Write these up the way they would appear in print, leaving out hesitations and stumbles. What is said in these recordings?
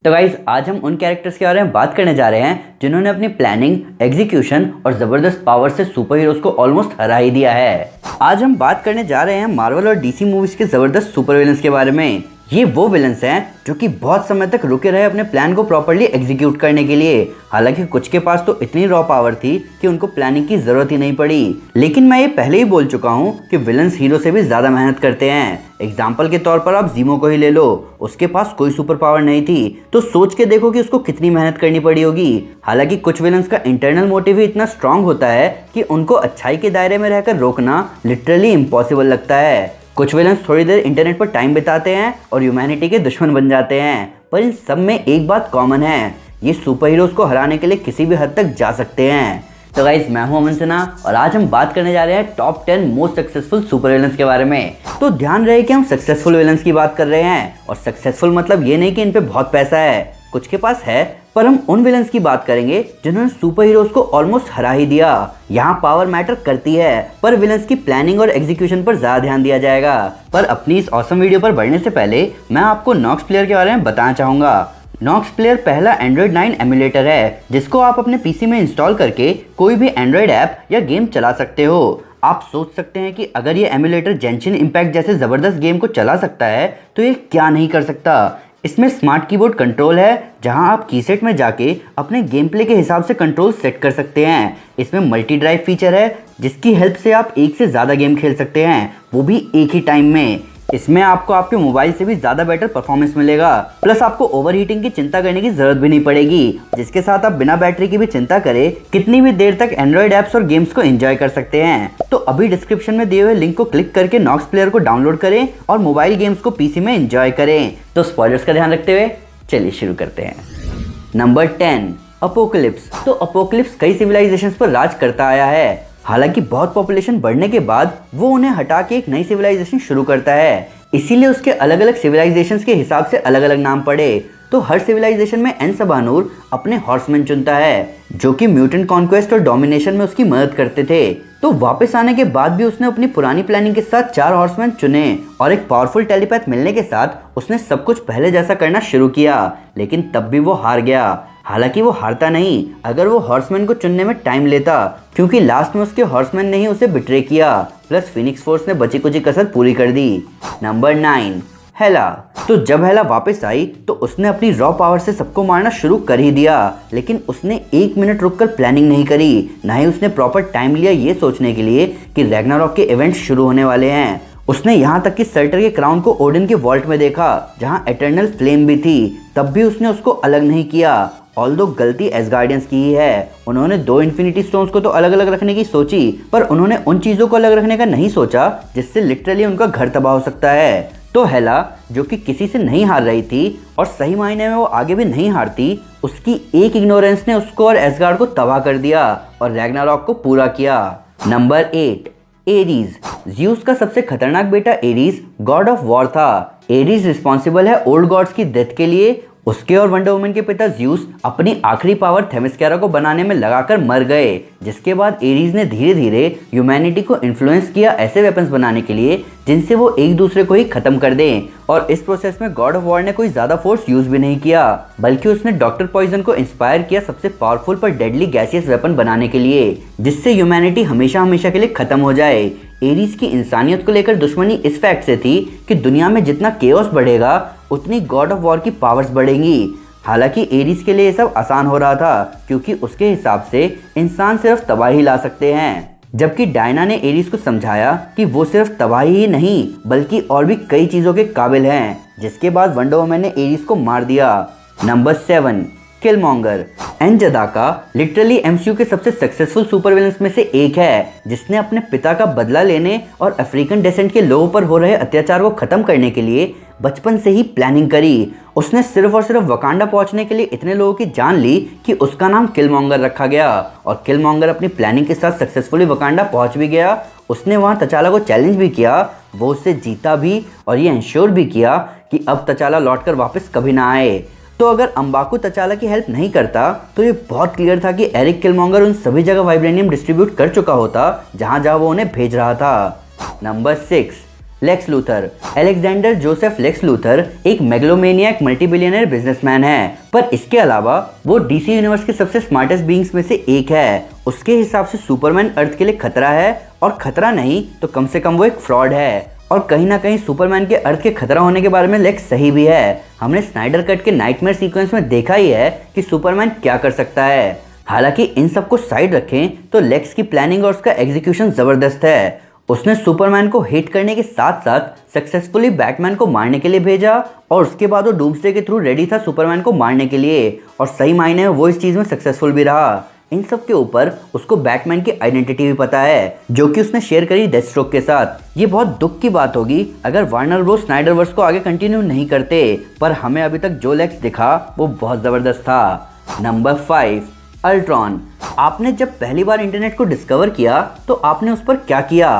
तो गाइस आज हम उन कैरेक्टर्स के बारे में बात करने जा रहे हैं जिन्होंने अपनी प्लानिंग, एग्जीक्यूशन और जबरदस्त पावर से सुपर हीरोज को ऑलमोस्ट हरा ही दिया है। आज हम बात करने जा रहे हैं मार्वल और डीसी मूवीज के जबरदस्त सुपर विलन्स के बारे में। ये वो विलन्स हैं जो कि बहुत समय तक रुके रहे अपने प्लान को प्रॉपर्ली एग्जीक्यूट करने के लिए। हालांकि कुछ के पास तो इतनी रॉ पावर थी कि उनको प्लानिंग की जरूरत ही नहीं पड़ी। लेकिन मैं ये पहले ही बोल चुका हूँ कि विलन्स हीरो से भी ज्यादा मेहनत करते हैं। एग्जाम्पल के तौर पर आप जीमो को ही ले लो, उसके पास कोई सुपर पावर नहीं थी, तो सोच के देखो कि उसको कितनी मेहनत करनी पड़ी होगी। हालांकि कुछ विलन्स का इंटरनल मोटिव ही इतना स्ट्रांग होता है कि उनको अच्छाई के दायरे में रहकर रोकना लिटरली इम्पॉसिबल लगता है। कुछ विलन्स थोड़ी देर इंटरनेट पर टाइम बिताते हैं और ह्यूमैनिटी के दुश्मन बन जाते हैं, पर इन सब में एक बात कॉमन है, ये सुपर हीरोज को हराने के लिए किसी भी हद तक जा सकते हैं। तो गाइस मैं हूं अमन सिन्हा और आज हम बात करने जा रहे हैं top 10 most successful super villains के बारे में। तो ध्यान रहे कि हम सक्सेसफुल विलन्स की बात कर रहे हैं, और सक्सेसफुल मतलब ये नहीं कि इन पे बहुत पैसा है, कुछ के पास है, पर हम उन विलन्स की बात करेंगे जिन्होंने सुपर हीरोज को ऑलमोस्ट हरा ही दिया। यहाँ पावर मैटर करती है, पर विलन्स की प्लानिंग और एग्जीक्यूशन पर ज्यादा ध्यान दिया जाएगा। पर अपनी इस ऑसम वीडियो पर बढ़ने से पहले मैं आपको नॉक्स प्लेयर के बारे में बताना चाहूंगा। नॉक्स प्लेयर पहला एंड्रॉइड 9 एमुलेटर है जिसको आप अपने पीसी में इंस्टॉल करके कोई भी एंड्रॉइड ऐप या गेम चला सकते हो। आप सोच सकते हैं कि अगर ये एमुलेटर जेंशिन इम्पैक्ट जैसे जबरदस्त गेम को चला सकता है तो ये क्या नहीं कर सकता। इसमें स्मार्ट कीबोर्ड कंट्रोल है जहां आप कीसेट में जाके अपने गेम प्ले के हिसाब से कंट्रोल सेट कर सकते हैं। इसमें मल्टी ड्राइव फीचर है जिसकी हेल्प से आप एक से ज़्यादा गेम खेल सकते हैं, वो भी एक ही टाइम में। इसमें आपको आपके मोबाइल से भी ज़्यादा बेटर परफॉर्मेंस मिलेगा, प्लस आपको ओवरहीटिंग की चिंता करने की ज़रूरत भी नहीं पड़ेगी, जिसके साथ आप बिना बैटरी की भी चिंता करे कितनी भी देर तक एंड्रॉइड ऐप्स और गेम्स को एंजॉय कर सकते हैं। तो अभी डिस्क्रिप्शन में दिए हुए लिंक को क्लिक करके नॉक्स प्लेयर को डाउनलोड करें और मोबाइल गेम्स को पीसी में एंजॉय करें। तो स्पॉयलर्स का ध्यान रखते हुए चलिए शुरू करते हैं। Number 10, apocalypse. तो अपोकलिप्स कई सिविलाइजेशंस पर राज करता आया है। हालांकि बहुत पॉपुलेशन बढ़ने के बाद वो उन्हें हटा के एक नई सिविलाइजेशन शुरू करता है, इसीलिए उसके अलग अलग सिविलाइजेशंस के हिसाब से अलग अलग नाम पड़े। तो हर सिविलाइजेशन में एनसबानूर अपने हॉर्समैन चुनता है जो कि म्यूटेंट कॉन्क्वेस्ट और डोमिनेशन में उसकी मदद करते थे। तो वापस आने के बाद भी उसने अपनी पुरानी प्लानिंग के साथ 4 हॉर्समैन चुने और एक पावरफुल टेलीपैथ मिलने के साथ उसने सब कुछ पहले जैसा करना शुरू किया, लेकिन तब भी वो हार गया। हालांकि वो हारता नहीं अगर वो हॉर्समैन को चुनने में टाइम लेता, क्योंकि लास्ट में उसके हॉर्समैन ने ही उसे बिट्रे किया, प्लस फिनिक्स फोर्स ने बची कुची कसर पूरी कर दी। नंबर 9, हेला। तो जब हेला वापस आई तो उसने अपनी रॉ पावर से सबको मारना शुरू कर ही दिया, लेकिन उसने 1 मिनट रुककर प्लानिंग नहीं करी, ना ही उसने प्रॉपर टाइम लिया ये सोचने के लिए कि रैग्नारॉक के इवेंट्स शुरू होने वाले हैं। उसने यहाँ तक कि सर्टर के क्राउन को ओडिन के वॉल्ट में देखा जहाँ एटर्नल फ्लेम भी थी, तब भी उसने उसको अलग नहीं किया। ऑल्दो गलती एसगार्डियंस की ही है, उन्होंने 2 इन्फिनिटी स्टोन्स को तो अलग अलग रखने की सोची, पर उन्होंने उन चीज़ों को अलग रखने का नहीं सोचा जिससे लिटरली उनका घर तबाह हो सकता है। तो हेला जो कि किसी से नहीं हार रही थी और सही मायने में वो आगे भी नहीं हारती, उसकी एक इग्नोरेंस ने उसको और एसगार्ड को तबाह कर दिया और रैग्नारॉक को पूरा किया। Number 8, Aries. ज़्यूस का सबसे खतरनाक बेटा एरीज गॉड ऑफ वॉर था। एरीज रिस्पॉन्सिबल है ओल्ड गॉड्स की डेथ के लिए। उसके और वंडर वुमन के पिता ज़्यूस अपनी आखिरी पावर थेमिस्केरा को बनाने में लगाकर मर गए, जिसके बाद एरीज ने धीरे धीरे ह्यूमैनिटी को इन्फ्लुएंस किया ऐसे वेपन्स बनाने के लिए जिनसे वो एक दूसरे को ही खत्म कर दें। और इस प्रोसेस में गॉड ऑफ वॉर ने कोई ज्यादा फोर्स यूज भी नहीं किया, बल्कि उसने डॉक्टर पॉइजन को इंस्पायर किया सबसे पावरफुल पर डेडली गैसियस वेपन बनाने के लिए, जिससे ह्यूमैनिटी हमेशा हमेशा के लिए खत्म हो जाए। एरीज की इंसानियत को लेकर दुश्मनी इस फैक्ट से थी कि दुनिया में जितना केओस बढ़ेगा उतनी गॉड ऑफ वॉर की पावर्स बढ़ेंगी। हालांकि एरीज के लिए ये सब आसान हो रहा था, क्योंकि उसके हिसाब से इंसान सिर्फ तबाही ला सकते हैं, जबकि डायना ने एरीज को समझाया कि वो सिर्फ तबाही ही नहीं बल्कि और भी कई चीज़ों के काबिल हैं, जिसके बाद वंडर वुमन ने एरीज को मार दिया। नंबर 7, किलमॉन्गर। एनजदाका लिटरली एमसीयू के सबसे सक्सेसफुल सुपर विलन्स में से एक है, जिसने अपने पिता का बदला लेने और अफ्रीकन डेसेंट के लोगों पर हो रहे अत्याचार को खत्म करने के लिए बचपन से ही प्लानिंग करी। उसने सिर्फ और सिर्फ वकांडा पहुंचने के लिए इतने लोगों की जान ली कि उसका नाम किलमॉन्गर रखा गया, और किलमॉन्गर अपनी प्लानिंग के साथ सक्सेसफुली वकांडा पहुंच भी गया। उसने वहां तचाला को चैलेंज भी किया, वो उससे जीता भी और ये इंश्योर भी किया कि अब तचाला लौटकर वापस कभी ना आए। तो अगर अंबाकू तचाला की हेल्प नहीं करता तो ये बहुत क्लियर था कि एरिक किलमॉन्गर उन सभी जगह वाइब्रेनियम डिस्ट्रीब्यूट कर चुका होता जहां जहां वो उन्हें भेज रहा था। Number 6, Lex Luthor. Alexander Joseph Lex Luthor एक मेगलोमेनियक मल्टीबिलियनर बिजनेसमैन है, पर इसके अलावा वो डीसी यूनिवर्स के सबसे स्मार्टेस्ट बीइंग्स में से एक है। उसके हिसाब से सुपरमैन अर्थ के लिए खतरा है, और खतरा नहीं तो कम से कम वो एक फ्रॉड है। और कहीं ना कहीं सुपरमैन के अर्थ के खतरा होने के बारे में लेक्स सही भी है। हमने स्नाइडर कट के नाइटमेयर सीक्वेंस में देखा ही है कि सुपरमैन क्या कर सकता है। हालांकि इन सबको साइड रखें तो लेक्स की प्लानिंग और उसका एग्जीक्यूशन जबरदस्त है। उसने सुपरमैन को हिट करने के साथ साथ सक्सेसफुली बैटमैन को मारने के लिए भेजा, और उसके बाद वो डूम्सडे के थ्रू रेडी था सुपरमैन को मारने के लिए, और सही मायने में वो इस चीज में सक्सेसफुल भी रहा। इन सब के ऊपर उसको बैटमैन की आइडेंटिटी भी पता है, जो कि उसने शेयर करी डेथस्ट्रोक के साथ। ये बहुत दुख की बात होगी अगर वार्नर ब्रोस स्नाइडरवर्स को आगे कंटिन्यू नहीं करते, पर हमें अभी तक जो लेक्स दिखा वो बहुत जबरदस्त था। Number 5, Ultron. आपने जब पहली बार इंटरनेट को डिस्कवर किया तो आपने उस पर क्या किया?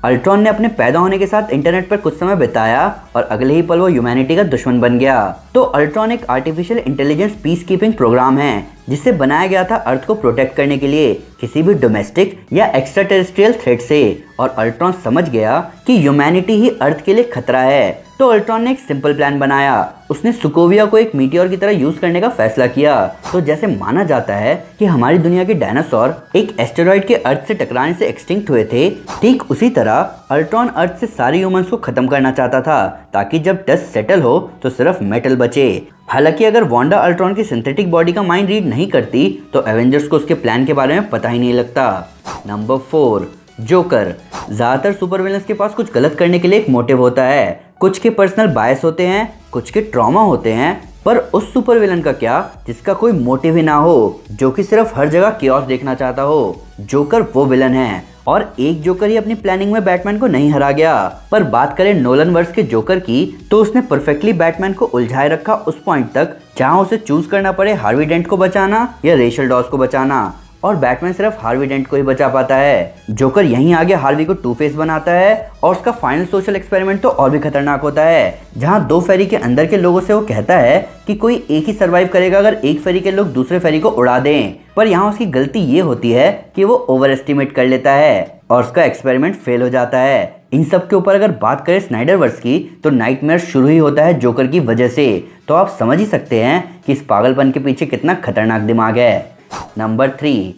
अल्ट्रॉन ने अपने पैदा होने के साथ इंटरनेट पर कुछ समय बिताया और अगले ही पल वो ह्यूमैनिटी का दुश्मन बन गया। तो अल्ट्रॉन एक artificial intelligence peace keeping program है, जिसे बनाया गया था अर्थ को प्रोटेक्ट करने के लिए किसी भी डोमेस्टिक या एक्स्ट्रा टेरेस्ट्रियल थ्रेट से। और अल्ट्रॉन समझ गया कि ह्यूमैनिटी ही अर्थ के लिए खतरा है, तो अल्ट्रॉन ने एक सिंपल प्लान बनाया। उसने सुकोविया को एक मीटियोर की तरह यूज करने का फैसला किया। तो जैसे माना जाता है कि हमारी दुनिया के डायनासोर एक एस्टेरॉइड के अर्थ से टकराने से एक्सटिंक्ट हुए थे, ठीक उसी तरह अल्ट्रॉन अर्थ से सारे ह्यूमंस को खत्म करना चाहता था, ताकि जब डस्ट सेटल हो तो सिर्फ मेटल बचे। हालांकि अगर वांडा अल्ट्रॉन की सिंथेटिक बॉडी का माइंड रीड नहीं करती तो एवेंजर्स को उसके प्लान के बारे में पता ही नहीं लगता। Number 4, joker. ज्यादातर सुपर विलन्स के पास कुछ गलत करने के लिए एक मोटिव होता है। कुछ के पर्सनल बायस होते हैं, कुछ के ट्रॉमा होते हैं, पर उस सुपर विलन का क्या जिसका कोई मोटिव ही ना हो, जो कि सिर्फ हर जगह कियोस देखना चाहता हो। जोकर वो विलन है, और एक जोकर ही अपनी प्लानिंग में बैटमैन को नहीं हरा गया। पर बात करें नोलन वर्स के जोकर की, तो उसने परफेक्टली बैटमैन को उलझाए रखा उस पॉइंट तक जहां उसे चूज करना पड़े हार्वी डेंट को बचाना या रेचल डॉस को बचाना, और बैटमैन सिर्फ हार्वी डेंट को ही बचा पाता है। जोकर यहीं आगे हार्वी को टू फेस बनाता है, और उसका फाइनल सोशल एक्सपेरिमेंट तो और भी खतरनाक होता है, जहां 2 फेरी के अंदर के लोगों से वो कहता है कि कोई एक ही सरवाइव करेगा अगर एक फेरी के लोग दूसरे फेरी को उड़ा दें। पर यहाँ उसकी गलती ये होती है कि वो ओवर एस्टिमेट कर लेता है और उसका एक्सपेरिमेंट फेल हो जाता है। इन सब के ऊपर अगर बात करें स्नाइडरवर्स की, तो नाइटमेयर शुरू ही होता है जोकर की वजह से। तो आप समझ ही सकते हैं कि इस पागलपन के पीछे कितना खतरनाक दिमाग है। नंबर 3,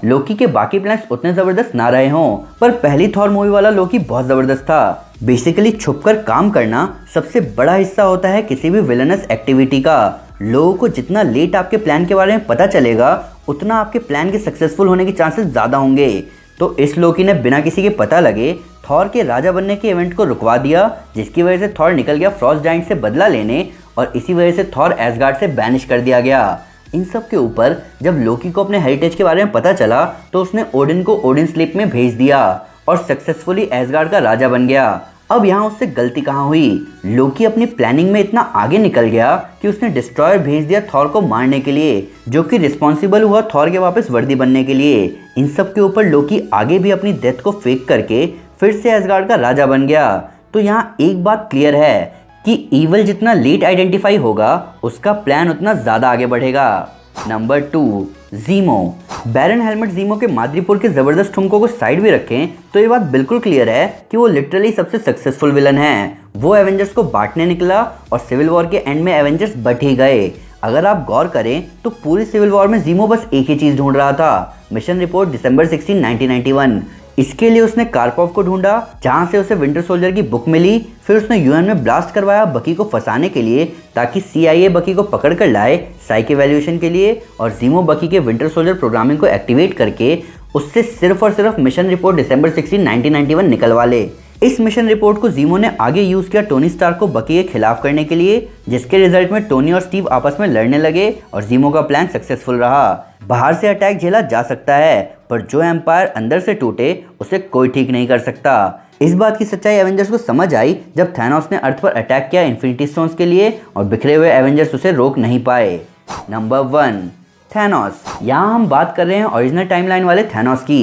लोकी के बाकी प्लान्स उतने जबरदस्त ना रहे हों, पर पहली थॉर मूवी वाला लोकी बहुत जबरदस्त था। बेसिकली छुपकर काम करना सबसे बड़ा हिस्सा होता है किसी भी विलनस एक्टिविटी का। लोगों को जितना लेट आपके प्लान के बारे में पता चलेगा, उतना आपके प्लान के सक्सेसफुल होने के चांसेस ज़्यादा होंगे। तो इस लोकी ने बिना किसी के पता लगे थॉर के राजा बनने के इवेंट को रुकवा दिया, जिसकी वजह से थॉर निकल गया फ्रॉस्ट जाइंट से बदला लेने, और इसी वजह से थॉर एसगार्ड से बैनिश कर दिया गया। इन सब के ऊपर जब लोकी को अपने हेरिटेज के बारे में पता चला, तो उसने ओडिन को ओडिन स्लीप में भेज दिया और सक्सेसफुली एसगार्ड का राजा बन गया। अब यहाँ उससे गलती कहाँ हुई? लोकी अपनी प्लानिंग में इतना आगे निकल गया कि उसने डिस्ट्रॉयर भेज दिया थॉर को मारने के लिए, जो कि रिस्पॉन्सिबल हुआ थॉर के वापस वर्दी बनने के लिए। इन सब के ऊपर लोकी आगे भी अपनी डेथ को फेक करके फिर से एसगार्ड का राजा बन गया। तो यहाँ एक बात क्लियर है कि ईवल जितना लेट आइडेंटिफाई होगा, उसका प्लान उतना ज़्यादा आगे बढ़ेगा। नंबर 2, जीमो। बैरन हेलमेट जीमो के माद्रीपुर के जबरदस्त ठुमकों को साइड भी रखें तो ये बात बिल्कुल क्लियर है कि वो लिटरली सबसे सक्सेसफुल विलन है। वो एवेंजर्स को बांटने निकला और सिविल वॉर के एंड में एवेंजर्स बट ही गए। अगर आप गौर करें तो पूरी सिविल वॉर में जीमो बस एक ही चीज़ ढूंढ रहा था, मिशन रिपोर्ट दिसंबर 16, 1991। इसके लिए उसने कार्पोव को ढूंढा, जहां से उसे विंटर सोल्जर की बुक मिली। फिर उसने यूएन में ब्लास्ट करवाया बकी को फंसाने के लिए, ताकि CIA बकी को पकड़ कर लाए साइक इवैल्यूएशन के लिए, और जीमो बकी के विंटर सोल्जर प्रोग्रामिंग को एक्टिवेट करके उससे सिर्फ और सिर्फ मिशन रिपोर्ट दिसंबर 16, 1991 निकलवा ले। इस मिशन रिपोर्ट को जीमो ने आगे यूज किया टोनी स्टार्क को बकी के खिलाफ करने के लिए, जिसके रिजल्ट में टोनी और स्टीव आपस में लड़ने लगे और जीमो का प्लान सक्सेसफुल रहा। बाहर से अटैक झेला जा सकता है, पर जो एम्पायर अंदर से टूटे उसे कोई ठीक नहीं कर सकता। इस बात की सच्चाई एवेंजर्स को समझ आई जब थैनोस ने अर्थ पर अटैक किया इन्फिनिटी स्टोन्स के लिए, और बिखरे हुए एवेंजर्स उसे रोक नहीं पाए। Number 1, Thanos. यहाँ हम बात कर रहे हैं ओरिजिनल टाइमलाइन वाले थैनोस की।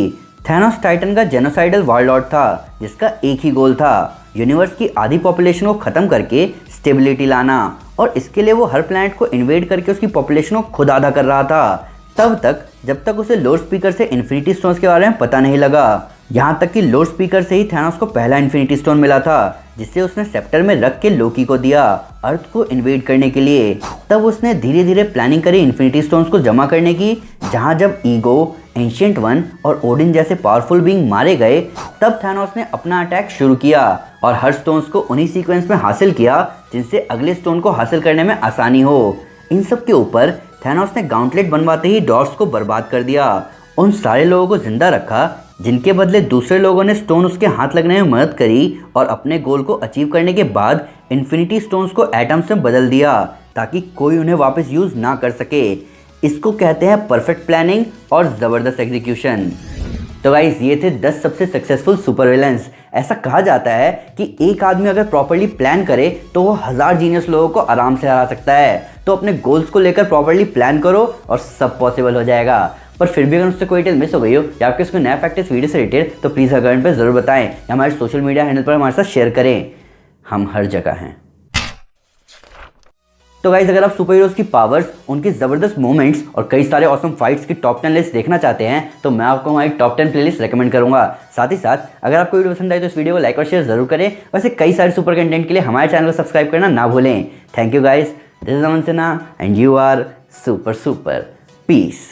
थैनोस टाइटन का जेनोसाइडल वॉरलॉर्ड था, जिसका एक ही गोल था, यूनिवर्स की आधी पॉपुलेशन को खत्म करके स्टेबिलिटी लाना, और इसके लिए वो हर प्लैनेट को इन्वेड करके उसकी पॉपुलेशन को खुद आधा कर रहा था, तब तक जब तक उसे लोड स्पीकर से इन्फिनिटी स्टोन्स के बारे में पता नहीं लगा। यहाँ तक कि लाउड स्पीकर से ही थैनोस को पहला इन्फिनिटी स्टोन मिला था, जिसे उसने सेप्टर में रख के लोकी को दिया अर्थ को इन्वेड करने के लिए। तब उसने धीरे धीरे प्लानिंग करी इन्फिनिटी स्टोन्स को जमा करने की। जहाँ जब ईगो, एंशिएंट वन और ओडिन जैसे पावरफुल बीइंग मारे गए, तब थैनोस ने अपना अटैक शुरू किया और हर स्टोन्स को उन्हीं सीक्वेंस में हासिल किया जिनसे अगले स्टोन को हासिल करने में आसानी हो। इन सब के ऊपर थैनोस ने गाउंटलेट बनवाते ही डॉट्स को बर्बाद कर दिया, उन सारे लोगों को जिंदा रखा जिनके बदले दूसरे लोगों ने स्टोन उसके हाथ लगने में मदद करी, और अपने गोल को अचीव करने के बाद इन्फिनिटी स्टोन्स को एटम्स में बदल दिया ताकि कोई उन्हें वापस यूज ना कर सके। इसको कहते हैं परफेक्ट प्लानिंग और ज़बरदस्त एग्जीक्यूशन। तो गाइस, ये थे 10 सबसे सक्सेसफुल सुपर विलेंस। ऐसा कहा जाता है कि एक आदमी अगर प्रॉपर्ली प्लान करे तो वो 1000 जीनियस लोगों को आराम से हरा सकता है। तो अपने गोल्स को लेकर प्रॉपर्ली प्लान करो और सब पॉसिबल हो जाएगा। पर फिर भी अगर उससे कोई डिटेल मिस हो गई हो या आपके उसको नया फैक्ट इस वीडियो से रिलेटेड, तो प्लीज़ कमेंट पे जरूर बताएं या हमारे सोशल मीडिया हैंडल पर हमारे साथ शेयर करें। हम हर जगह हैं। तो गाइस, अगर आप सुपर हीरोज की पावर्स, उनकी ज़बरदस्त मूवमेंट्स और कई सारे ऑसम फाइट्स की टॉप 10 लिस्ट देखना चाहते हैं तो मैं आपको हमारी टॉप 10 प्लेलिस्ट रेकमेंड करूंगा। साथ ही साथ अगर आपको वीडियो पसंद आए तो इस वीडियो को लाइक और शेयर जरूर करें। वैसे कई सारे सुपर कंटेंट के लिए हमारे चैनल को सब्सक्राइब करना ना भूलें। Thank you guys, this is Aman Sinha and you are super super. Piece.